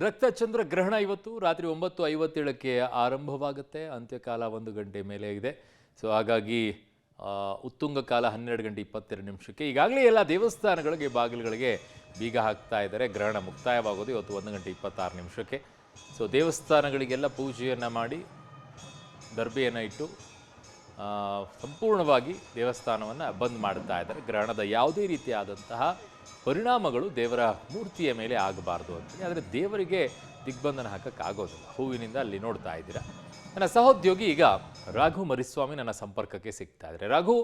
ರಕ್ತಚಂದ್ರ ಗ್ರಹಣ ಇವತ್ತು ರಾತ್ರಿ 9:57ಕ್ಕೆ ಆರಂಭವಾಗುತ್ತೆ. ಅಂತ್ಯಕಾಲ 1 ಗಂಟೆ ಮೇಲೆ ಇದೆ. ಸೊ ಹಾಗಾಗಿ ಉತ್ತುಂಗ ಕಾಲ 12 ಗಂಟೆ 22 ನಿಮಿಷಕ್ಕೆ. ಈಗಾಗಲೇ ಎಲ್ಲ ದೇವಸ್ಥಾನಗಳಿಗೆ ಬಾಗಿಲುಗಳಿಗೆ ಬೀಗ ಹಾಕ್ತಾ ಇದ್ದಾರೆ. ಗ್ರಹಣ ಮುಕ್ತಾಯವಾಗೋದು ಇವತ್ತು 1 ಗಂಟೆ 26 ನಿಮಿಷಕ್ಕೆ. ಸೊ ದೇವಸ್ಥಾನಗಳಿಗೆಲ್ಲ ಪೂಜೆಯನ್ನು ಮಾಡಿ ದರ್ಬೆಯನ್ನು ಇಟ್ಟು ಸಂಪೂರ್ಣವಾಗಿ ದೇವಸ್ಥಾನವನ್ನು ಬಂದ್ ಮಾಡ್ತಾ ಇದ್ದಾರೆ. ಗ್ರಹಣದ ಯಾವುದೇ ರೀತಿಯಾದಂತಹ ಪರಿಣಾಮಗಳು ದೇವರ ಮೂರ್ತಿಯ ಮೇಲೆ ಆಗಬಾರ್ದು ಅಂತೇಳಿ. ಆದರೆ ದೇವರಿಗೆ ದಿಗ್ಬಂಧನ ಹಾಕೋಕ್ಕಾಗೋದಿಲ್ಲ. ಹೂವಿನಿಂದ ಅಲ್ಲಿ ನೋಡ್ತಾ ಇದ್ದೀರಾ. ನನ್ನ ಸಹೋದ್ಯೋಗಿ ಈಗ ರಾಘು ಮರಿಸ್ವಾಮಿ ನನ್ನ ಸಂಪರ್ಕಕ್ಕೆ ಸಿಗ್ತಾ ಇದ್ದಾರೆ. ರಾಘು,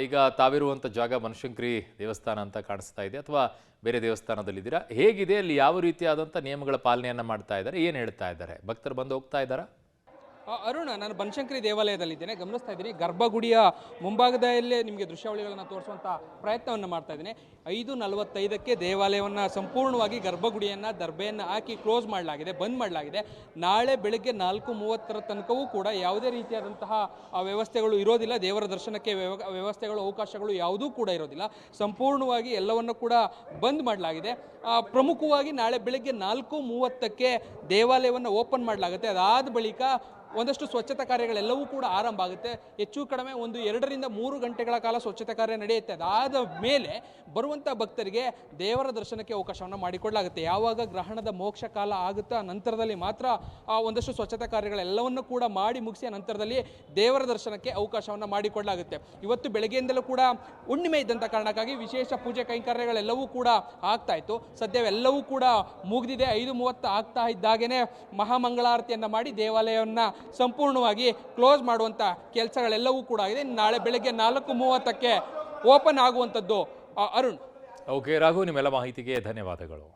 ಈಗ ತಾವಿರುವಂಥ ಜಾಗ ಬನಶಂಕರಿ ದೇವಸ್ಥಾನ ಅಂತ ಕಾಣಿಸ್ತಾ ಇದೆ ಅಥವಾ ಬೇರೆ ದೇವಸ್ಥಾನದಲ್ಲಿದ್ದೀರಾ? ಹೇಗಿದೆ ಅಲ್ಲಿ? ಯಾವ ರೀತಿಯಾದಂಥ ನಿಯಮಗಳ ಪಾಲನೆಯನ್ನು ಮಾಡ್ತಾ ಇದ್ದಾರೆ? ಏನು ಹೇಳ್ತಾ ಇದ್ದಾರೆ? ಭಕ್ತರು ಬಂದು ಹೋಗ್ತಾ ಇದ್ದಾರಾ? ಅರುಣ, ನಾನು ಬನಶಂಕರಿ ದೇವಾಲಯದಲ್ಲಿದ್ದೇನೆ. ಗಮನಿಸ್ತಾ ಇದ್ದೀನಿ, ಗರ್ಭಗುಡಿಯ ಮುಂಭಾಗದಲ್ಲೇ ನಿಮಗೆ ದೃಶ್ಯಾವಳಿಗಳನ್ನು ತೋರಿಸುವಂಥ ಪ್ರಯತ್ನವನ್ನು ಮಾಡ್ತಾ ಇದ್ದೀನಿ. 5:45ಕ್ಕೆ ದೇವಾಲಯವನ್ನು ಸಂಪೂರ್ಣವಾಗಿ ಗರ್ಭಗುಡಿಯನ್ನು ದರ್ಬೆಯನ್ನು ಹಾಕಿ ಕ್ಲೋಸ್ ಮಾಡಲಾಗಿದೆ, ಬಂದ್ ಮಾಡಲಾಗಿದೆ. ನಾಳೆ ಬೆಳಗ್ಗೆ 4:30 ತನಕವೂ ಕೂಡ ಯಾವುದೇ ರೀತಿಯಾದಂತಹ ವ್ಯವಸ್ಥೆಗಳು ಇರೋದಿಲ್ಲ. ದೇವರ ದರ್ಶನಕ್ಕೆ ವ್ಯವಸ್ಥೆಗಳು, ಅವಕಾಶಗಳು ಯಾವುದೂ ಕೂಡ ಇರೋದಿಲ್ಲ. ಸಂಪೂರ್ಣವಾಗಿ ಎಲ್ಲವನ್ನು ಕೂಡ ಬಂದ್ ಮಾಡಲಾಗಿದೆ. ಪ್ರಮುಖವಾಗಿ ನಾಳೆ ಬೆಳಗ್ಗೆ 4:30ಕ್ಕೆ ದೇವಾಲಯವನ್ನು ಓಪನ್ ಮಾಡಲಾಗುತ್ತೆ. ಅದಾದ ಬಳಿಕ ಒಂದಷ್ಟು ಸ್ವಚ್ಛತಾ ಕಾರ್ಯಗಳೆಲ್ಲವೂ ಕೂಡ ಆರಂಭ ಆಗುತ್ತೆ. ಹೆಚ್ಚು ಕಡಿಮೆ 2 ರಿಂದ 3 ಗಂಟೆಗಳ ಕಾಲ ಸ್ವಚ್ಛತಾ ಕಾರ್ಯ ನಡೆಯುತ್ತೆ. ಅದಾದ ಮೇಲೆ ಬರುವಂಥ ಭಕ್ತರಿಗೆ ದೇವರ ದರ್ಶನಕ್ಕೆ ಅವಕಾಶವನ್ನು ಮಾಡಿಕೊಡಲಾಗುತ್ತೆ. ಯಾವಾಗ ಗ್ರಹಣದ ಮೋಕ್ಷ ಕಾಲ ಆಗುತ್ತಾ ನಂತರದಲ್ಲಿ ಮಾತ್ರ ಒಂದಷ್ಟು ಸ್ವಚ್ಛತಾ ಕಾರ್ಯಗಳೆಲ್ಲವನ್ನು ಕೂಡ ಮಾಡಿ ಮುಗಿಸಿದ ನಂತರದಲ್ಲಿ ದೇವರ ದರ್ಶನಕ್ಕೆ ಅವಕಾಶವನ್ನು ಮಾಡಿಕೊಡಲಾಗುತ್ತೆ. ಇವತ್ತು ಬೆಳಗ್ಗೆಯಿಂದಲೂ ಕೂಡ ಹುಣ್ಣಿಮೆ ಇದ್ದಂಥ ಕಾರಣಕ್ಕಾಗಿ ವಿಶೇಷ ಪೂಜೆ ಕೈಂಕರ್ಯಗಳೆಲ್ಲವೂ ಕೂಡ ಆಗ್ತಾ ಇತ್ತು. ಸದ್ಯವೆಲ್ಲವೂ ಕೂಡ ಮುಗಿದಿದೆ. 5:30 ಆಗ್ತಾ ಇದ್ದಾಗೇನೆ ಮಹಾಮಂಗಳಾರತಿಯನ್ನು ಮಾಡಿ ದೇವಾಲಯವನ್ನು ಸಂಪೂರ್ಣವಾಗಿ ಕ್ಲೋಸ್ ಮಾಡುವಂಥ ಕೆಲಸಗಳೆಲ್ಲವೂ ಕೂಡ ಆಗಿದೆ. ನಾಳೆ ಬೆಳಗ್ಗೆ 4:30ಕ್ಕೆ ಓಪನ್ ಆಗುವಂಥದ್ದು. ಅರುಣ್. ಓಕೆ ರಾಘು, ನಿಮ್ಮೆಲ್ಲ ಮಾಹಿತಿಗೆ ಧನ್ಯವಾದಗಳು.